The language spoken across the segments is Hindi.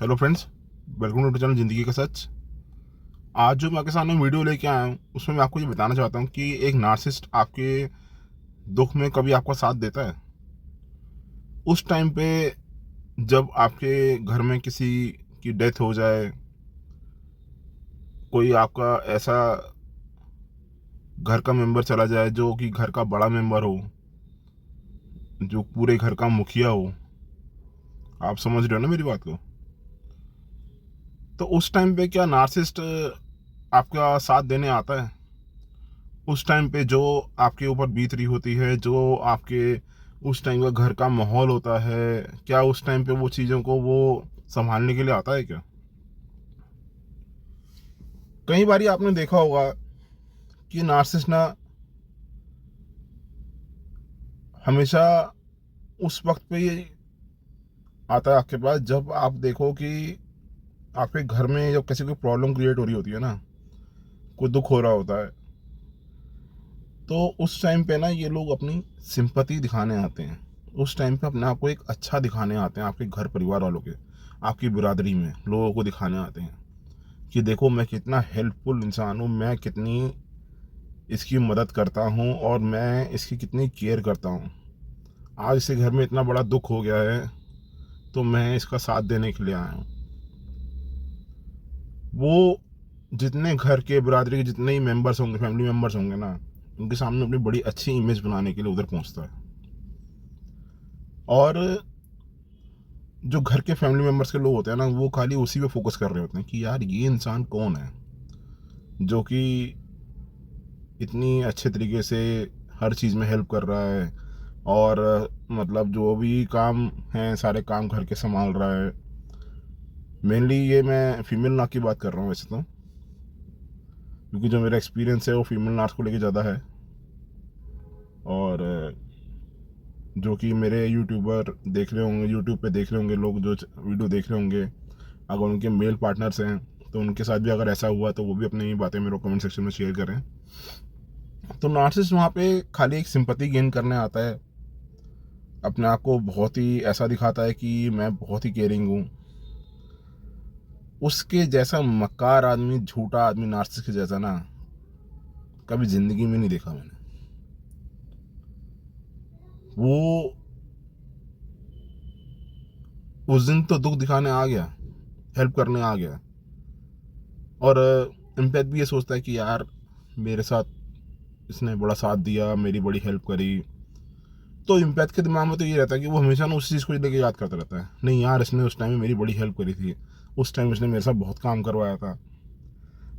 Hello friends, welcome to channel ज़िंदगी का सच। आज जो मैं आपके सामने वीडियो लेके आया हूँ उसमें मैं आपको ये बताना चाहता हूँ कि एक नार्सिसिस्ट आपके दुख में कभी आपका साथ देता है। उस टाइम पे जब आपके घर में किसी की डेथ हो जाए, कोई आपका ऐसा घर का मेंबर चला जाए जो कि घर का बड़ा मेंबर हो, जो पूरे घर का मुखिया हो। आप समझ रहे हो ना मेरी बात को? तो उस टाइम पे क्या नार्सिसिस्ट आपका साथ देने आता है? उस टाइम पे जो आपके ऊपर बीत रही होती है, जो आपके उस टाइम का घर का माहौल होता है, क्या उस टाइम पे वो चीज़ों को वो संभालने के लिए आता है क्या? कई बारी आपने देखा होगा कि नार्सिसिस्ट ना हमेशा उस वक्त पे ये आता है आपके पास जब आप देखो कि आपके घर में जब किसी को प्रॉब्लम क्रिएट हो रही होती है ना, कोई दुख हो रहा होता है, तो उस टाइम पे ना ये लोग अपनी सिंपैथी दिखाने आते हैं। उस टाइम पे अपने आप को एक अच्छा दिखाने आते हैं, आपके घर परिवार वालों के, आपकी बिरादरी में लोगों को दिखाने आते हैं कि देखो मैं कितना हेल्पफुल इंसान हूँ, मैं कितनी इसकी मदद करता हूँ और मैं इसकी कितनी केयर करता हूँ। आज इसे घर में इतना बड़ा दुख हो गया है तो मैं इसका साथ देने के लिए आया हूँ। वो जितने घर के बिरादरी के जितने ही मेंबर्स होंगे, फैमिली मेंबर्स होंगे ना, उनके सामने अपनी बड़ी अच्छी इमेज बनाने के लिए उधर पहुँचता है। और जो घर के फैमिली मेम्बर्स के लोग होते हैं ना, वो खाली उसी पे फोकस कर रहे होते हैं कि यार ये इंसान कौन है जो कि इतनी अच्छे तरीके से हर चीज़ में हेल्प कर रहा है, और मतलब जो भी काम हैं सारे काम घर के संभाल रहा है। मेनली ये मैं फीमेल नार्स की बात कर रहा हूँ वैसे तो, क्योंकि जो मेरा एक्सपीरियंस है वो फीमेल नार्स को लेके ज़्यादा है। और जो कि मेरे यूट्यूबर देख रहे होंगे, यूट्यूब पे देख रहे होंगे लोग, जो वीडियो देख रहे होंगे, अगर उनके मेल पार्टनर्स हैं तो उनके साथ भी अगर ऐसा हुआ तो वो भी अपनी बातें मेरे को कमेंट सेक्शन में शेयर करें। तो नार्सिसिस्ट वहाँ पे खाली एक सिंपैथी गेन करने आता है, अपने आप को बहुत ही ऐसा दिखाता है कि मैं बहुत ही केयरिंग हूँ। उसके जैसा मक्कार आदमी, झूठा आदमी नार्सिसिस्ट के जैसा ना, कभी ज़िंदगी में नहीं देखा मैंने। वो उस दिन तो दुख दिखाने आ गया, हेल्प करने आ गया, और इम्पैक्ट भी ये सोचता है कि यार मेरे साथ इसने बड़ा साथ दिया, मेरी बड़ी हेल्प करी। तो इम्पैथ के दिमाग में तो ये रहता है कि वो हमेशा ना उस चीज़ को लेके याद करता रहता है, नहीं यार इसने उस टाइम में मेरी बड़ी हेल्प करी थी, उस टाइम इसने मेरे साथ बहुत काम करवाया था।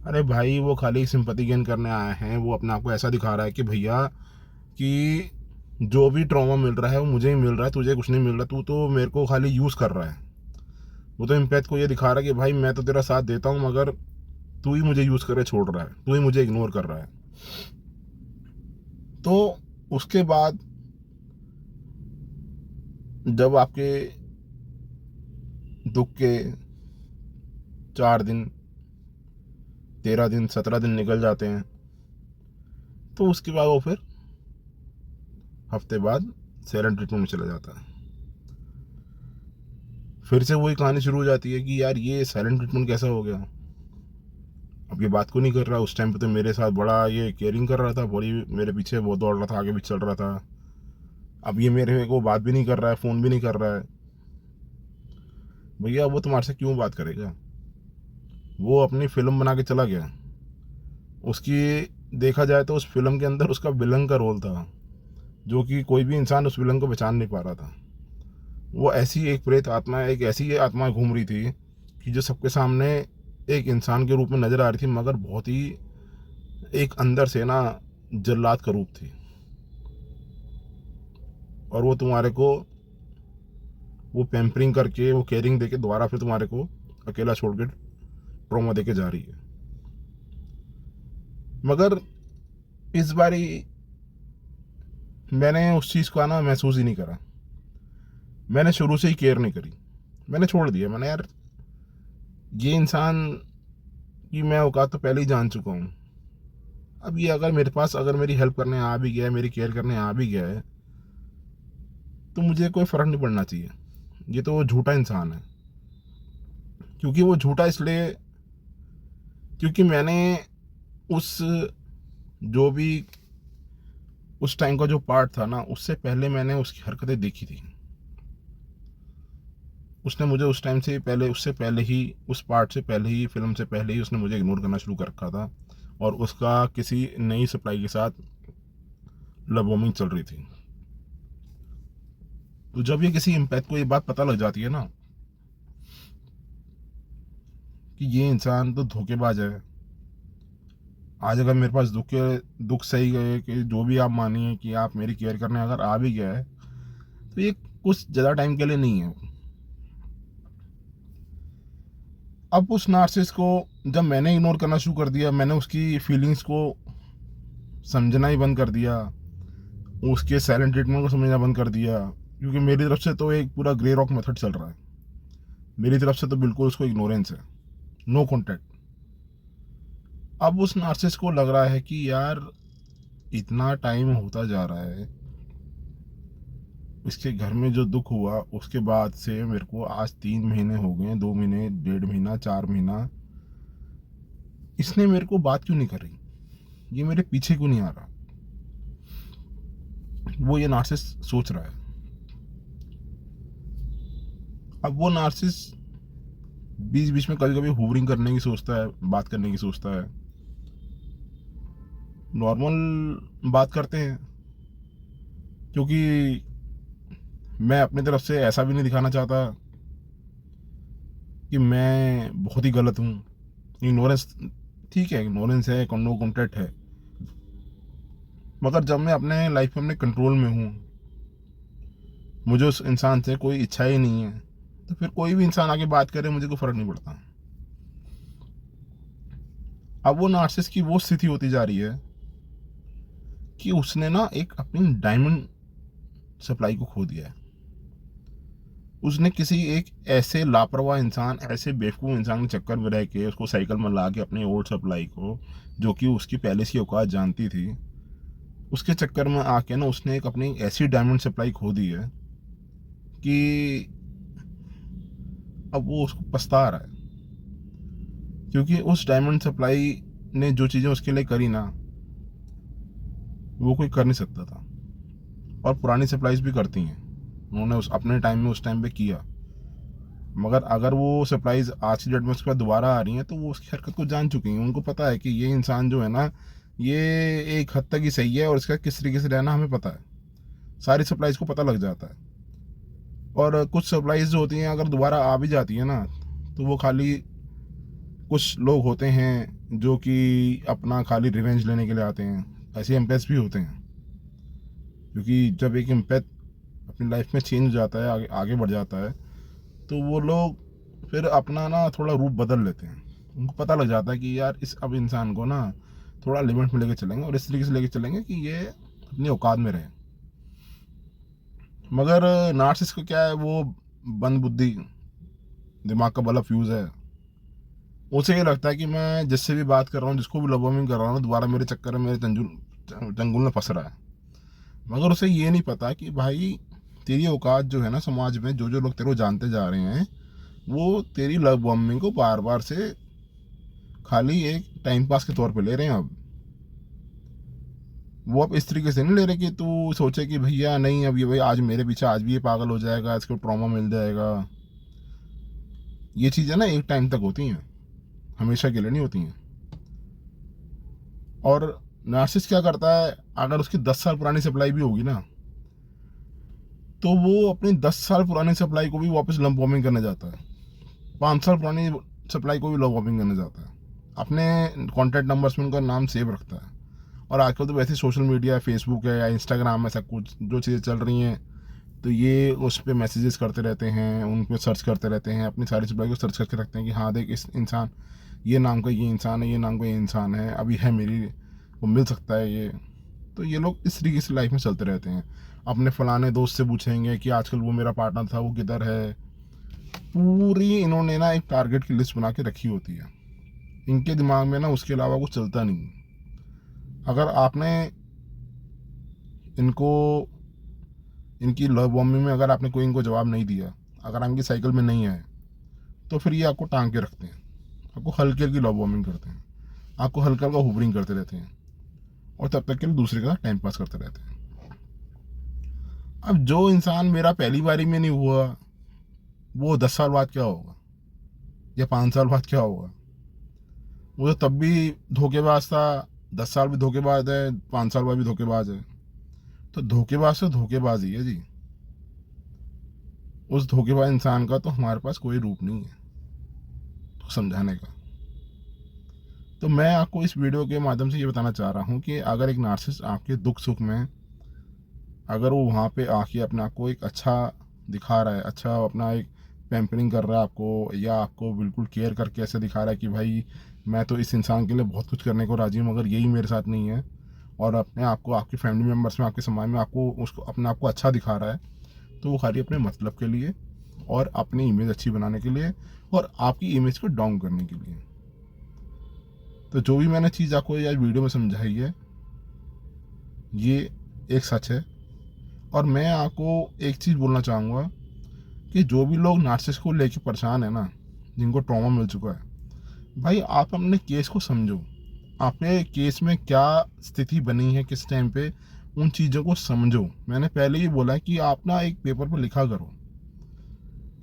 अरे भाई, वो खाली सिंपैथी गेन करने आए हैं, वो अपने आप को ऐसा दिखा रहा है कि भैया कि जो भी ट्रॉमा मिल रहा है वो मुझे ही मिल रहा है, तुझे कुछ नहीं मिल रहा, तू तो मेरे को खाली यूज़ कर रहा है। वो तो इम्पैथ को ये दिखा रहा है कि भाई मैं तो तेरा साथ देता हूँ, मगर तू ही मुझे यूज़ करे छोड़ रहा है, तू ही मुझे इग्नोर कर रहा है। तो उसके बाद जब आपके दुख के 4 दिन, 13 दिन, 17 दिन निकल जाते हैं, तो उसके बाद वो फिर हफ्ते बाद साइलेंट ट्रीटमेंट में चला जाता है। फिर से वही कहानी शुरू हो जाती है कि यार ये साइलेंट ट्रीटमेंट कैसा हो गया, अब ये बात को नहीं कर रहा, उस टाइम पे तो मेरे साथ बड़ा ये केयरिंग कर रहा था, बड़ी मेरे पीछे वो दौड़ रहा था, आगे भी चल रहा था, अब ये मेरे को बात भी नहीं कर रहा है, फ़ोन भी नहीं कर रहा है। भैया वो तुम्हारे से क्यों बात करेगा? वो अपनी फिल्म बना के चला गया। उसकी देखा जाए तो उस फिल्म के अंदर उसका विलन का रोल था, जो कि कोई भी इंसान उस विलन को पहचान नहीं पा रहा था। वो ऐसी एक प्रेत आत्मा, एक ऐसी आत्मा घूम रही थी कि जो सबके सामने एक इंसान के रूप में नज़र आ रही थी, मगर बहुत ही एक अंदर से ना जल्लाद का रूप थी। और वो तुम्हारे को वो पैम्परिंग करके, वो केयरिंग देके दोबारा फिर तुम्हारे को अकेला छोड़ के ट्रॉमा दे के जा रही है। मगर इस बारी मैंने उस चीज़ को ना महसूस ही नहीं करा, मैंने शुरू से ही केयर नहीं करी, मैंने छोड़ दिया। मैंने यार ये इंसान की मैं औकात तो पहले ही जान चुका हूँ। अब ये अगर मेरे पास, अगर मेरी हेल्प करने आ भी गया है, मेरी केयर करने आ भी गया है, तो मुझे कोई फ़र्क नहीं पड़ना चाहिए। ये तो झूठा इंसान है। क्योंकि वो झूठा इसलिए, क्योंकि मैंने उस जो भी उस टाइम का जो पार्ट था ना, उससे पहले मैंने उसकी हरकतें देखी थी। उसने मुझे उस टाइम से पहले, उससे पहले ही, उस पार्ट से पहले ही, फिल्म से पहले ही उसने मुझे इग्नोर करना शुरू कर रखा था, और उसका किसी नई सप्लाई के साथ लव बॉम्बिंग चल रही थी। तो जब ये किसी इम्पैक्ट को ये बात पता लग जाती है ना कि ये इंसान तो धोखेबाज है, आज अगर मेरे पास दुख सही गए कि जो भी आप मानिए कि आप मेरी केयर करने अगर आ भी गया है, तो ये कुछ ज़्यादा टाइम के लिए नहीं है। अब उस नार्सिस को जब मैंने इग्नोर करना शुरू कर दिया, मैंने उसकी फीलिंग्स को समझना ही बंद कर दिया, उसके साइलेंट ट्रीटमेंट को समझना बंद कर दिया, क्योंकि मेरी तरफ से तो एक पूरा ग्रे रॉक मेथड चल रहा है। मेरी तरफ से तो बिल्कुल उसको इग्नोरेंस है, नो कॉन्टैक्ट। अब उस नार्सिस को लग रहा है कि यार इतना टाइम होता जा रहा है, इसके घर में जो दुख हुआ उसके बाद से मेरे को आज 3 महीने हो गए, 2 महीने, 1.5 महीना, 4 महीना, इसने मेरे को बात क्यों नहीं कर रही, ये मेरे पीछे क्यों नहीं आ रहा, वो ये नार्सिस सोच रहा है। अब वो नार्सिस बीच बीच में कभी कभी हुवरिंग करने की सोचता है, बात करने की सोचता है, नॉर्मल बात करते हैं, क्योंकि मैं अपनी तरफ से ऐसा भी नहीं दिखाना चाहता कि मैं बहुत ही गलत हूँ। इग्नोरेंस ठीक है, इग्नोरेंस है, नो कॉन्टैक्ट है, मगर जब मैं अपने लाइफ में अपने कंट्रोल में हूँ, मुझे उस इंसान से कोई इच्छा ही नहीं है, तो फिर कोई भी इंसान आके बात करे मुझे कोई फर्क नहीं पड़ता। अब वो नार्सिस की वो स्थिति होती जा रही है कि उसने ना एक अपनी डायमंड सप्लाई को खो दिया है। उसने किसी एक ऐसे लापरवाह इंसान, ऐसे बेवकूफ़ इंसान के चक्कर में रह के उसको साइकिल में ला के अपनी ओल्ड सप्लाई को, जो कि उसकी पहले से औकात जानती थी, उसके चक्कर में आके ना उसने एक अपनी ऐसी डायमंड सप्लाई खो दी है कि अब वो उसको पछता रहा है, क्योंकि उस डायमंड सप्लाई ने जो चीज़ें उसके लिए करी ना, वो कोई कर नहीं सकता था। और पुरानी सप्लाईज भी करती हैं, उन्होंने उस अपने टाइम में उस टाइम पे किया, मगर अगर वो सप्लाईज आज की डेट में उसके बाद दोबारा आ रही हैं तो वो उसकी हरकत को जान चुकी हैं। उनको पता है कि ये इंसान जो है ना, ये एक हद तक ही सही है और इसका किस तरीके से रहना हमें पता है, सारी सप्लाईज को पता लग जाता है। और कुछ सप्लाईज जो होती हैं अगर दोबारा आ भी जाती है ना, तो वो खाली कुछ लोग होते हैं जो कि अपना खाली रिवेंज लेने के लिए आते हैं, ऐसे एम्पैथ्स भी होते हैं। क्योंकि जब एक एम्पैथ अपनी लाइफ में चेंज हो जाता है, आगे आगे बढ़ जाता है, तो वो लोग फिर अपना ना थोड़ा रूप बदल लेते हैं। उनको पता लग जाता है कि यार इस अब इंसान को ना थोड़ा लिमिट में लेके चलेंगे और इस तरीके से लेके चलेंगे कि ये अपनी औकात में रहे। मगर नार्सिस को क्या है, वो बंद बुद्धि, दिमाग का बल्ब फ्यूज़ है। उसे ये लगता है कि मैं जिससे भी बात कर रहा हूँ, जिसको भी लव बॉम्बिंग कर रहा हूँ, दोबारा मेरे चक्कर में, मेरे चंगुल में फंस रहा है। मगर उसे ये नहीं पता कि भाई तेरी औकात जो है ना समाज में, जो जो लोग तेरे को जानते जा रहे हैं, वो तेरी लव बॉम्बिंग को बार बार से खाली एक टाइम पास के तौर पे ले रहे हैं। अब वो अब इस तरीके से नहीं ले रहे कि तू सोचे कि भैया नहीं, अब ये भाई आज मेरे पीछे आज भी ये पागल हो जाएगा, इसको ट्रॉमा मिल जाएगा। ये चीज़ें ना एक टाइम तक होती हैं, हमेशा के लिए नहीं होती हैं। और नार्सिस क्या करता है, अगर उसकी 10 साल पुरानी सप्लाई भी होगी ना, तो वो अपनी 10 साल पुरानी सप्लाई को भी वापस लव बॉम्बिंग करने जाता है, 5 साल पुरानी सप्लाई को भी लव बॉम्बिंग करने जाता है, अपने कॉन्टैक्ट नंबर्स में उनका नाम सेव रखता है। और आजकल तो वैसे सोशल मीडिया, फेसबुक है या इंस्टाग्राम, ऐसा कुछ जो चीज़ें चल रही हैं, तो ये उस पर मैसेजेस करते रहते हैं, उन पर सर्च करते रहते हैं, अपनी सारी सप्लाई को सर्च करके रखते हैं कि हाँ देख इस इंसान, ये नाम का ये इंसान है, ये नाम का ये इंसान है, अभी है मेरी, वो मिल सकता है ये। तो ये लोग इस तरीके से लाइफ में चलते रहते हैं। अपने फलाने दोस्त से पूछेंगे कि आजकल वो मेरा पार्टनर था, वो किधर है। पूरी इन्होंने ना एक टारगेट की लिस्ट बना के रखी होती है। इनके दिमाग में ना उसके अलावा कुछ चलता नहीं। अगर आपने इनको, इनकी लव बॉम्बिंग में अगर आपने कोई इनको जवाब नहीं दिया, अगर आपकी साइकिल में नहीं आए, तो फिर ये आपको टांग के रखते हैं, आपको हल्की हल्की लव बॉम्बिंग करते हैं, आपको हल्का हल्का हुबरिंग करते रहते हैं, और तब तक के लिए दूसरे के साथ टाइम पास करते रहते हैं। अब जो इंसान मेरा पहली बारी में नहीं हुआ, वो 10 साल बाद क्या होगा, या 5 साल बाद क्या होगा? वो तो तब भी धोखेबाज था, 10 साल भी धोखेबाज है, 5 साल बाद भी धोखेबाज है। तो धोखेबाज तो धोखेबाज ही है जी। उस धोखेबाज इंसान का तो हमारे पास कोई रूप नहीं है तो समझाने का। तो मैं आपको इस वीडियो के माध्यम से ये बताना चाह रहा हूँ कि अगर एक नार्सिसिस्ट आपके दुख सुख में, अगर वो वहाँ पे आके अपने आप को एक अच्छा दिखा रहा है, अच्छा अपना एक पैम्परिंग कर रहा है आपको, या आपको बिल्कुल केयर करके ऐसे दिखा रहा है कि भाई मैं तो इस इंसान के लिए बहुत कुछ करने को राजी हूँ, मगर यही मेरे साथ नहीं है, और अपने आप को आपके फैमिली मेम्बर्स में, आपके समाज में आपको उसको अपने आप को अच्छा दिखा रहा है, तो वो खाली अपने मतलब के लिए और अपनी इमेज अच्छी बनाने के लिए और आपकी इमेज को डाउन करने के लिए। तो जो भी मैंने चीज़ आपको यार वीडियो में समझाई है, ये एक सच है। और मैं आपको एक चीज़ बोलना चाहूँगा कि जो भी लोग नार्सिसिस्ट को लेके परेशान है ना, जिनको ट्रॉमा मिल चुका है, भाई आप अपने केस को समझो। आपने केस में क्या स्थिति बनी है, किस टाइम पे, उन चीज़ों को समझो। मैंने पहले ही बोला है कि आप ना एक पेपर पर लिखा करो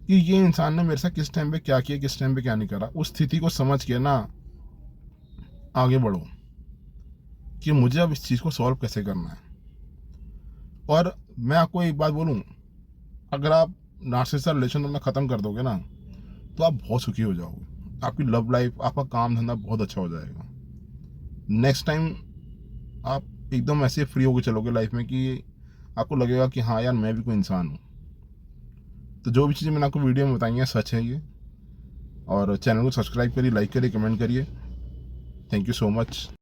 कि ये इंसान ने मेरे साथ किस टाइम पे क्या किया, किस टाइम पे क्या नहीं करा। उस स्थिति को समझ के ना आगे बढ़ो कि मुझे अब इस चीज़ को सॉल्व कैसे करना है। और मैं आपको एक बात बोलूँ, अगर आप नार्सिसिस्ट से रिलेशन अपना ख़त्म कर दोगे ना, तो आप बहुत सुखी हो जाओगे। आपकी लव लाइफ, आपका काम धंधा बहुत अच्छा हो जाएगा। नेक्स्ट टाइम आप एकदम ऐसे फ्री होकर चलोगे लाइफ में कि आपको लगेगा कि हाँ यार, मैं भी कोई इंसान हूँ। तो जो भी चीज़ें मैंने आपको वीडियो में बताई हैं सच है ये। और चैनल को सब्सक्राइब करिए, लाइक करिए, कमेंट करिए। Thank you so much.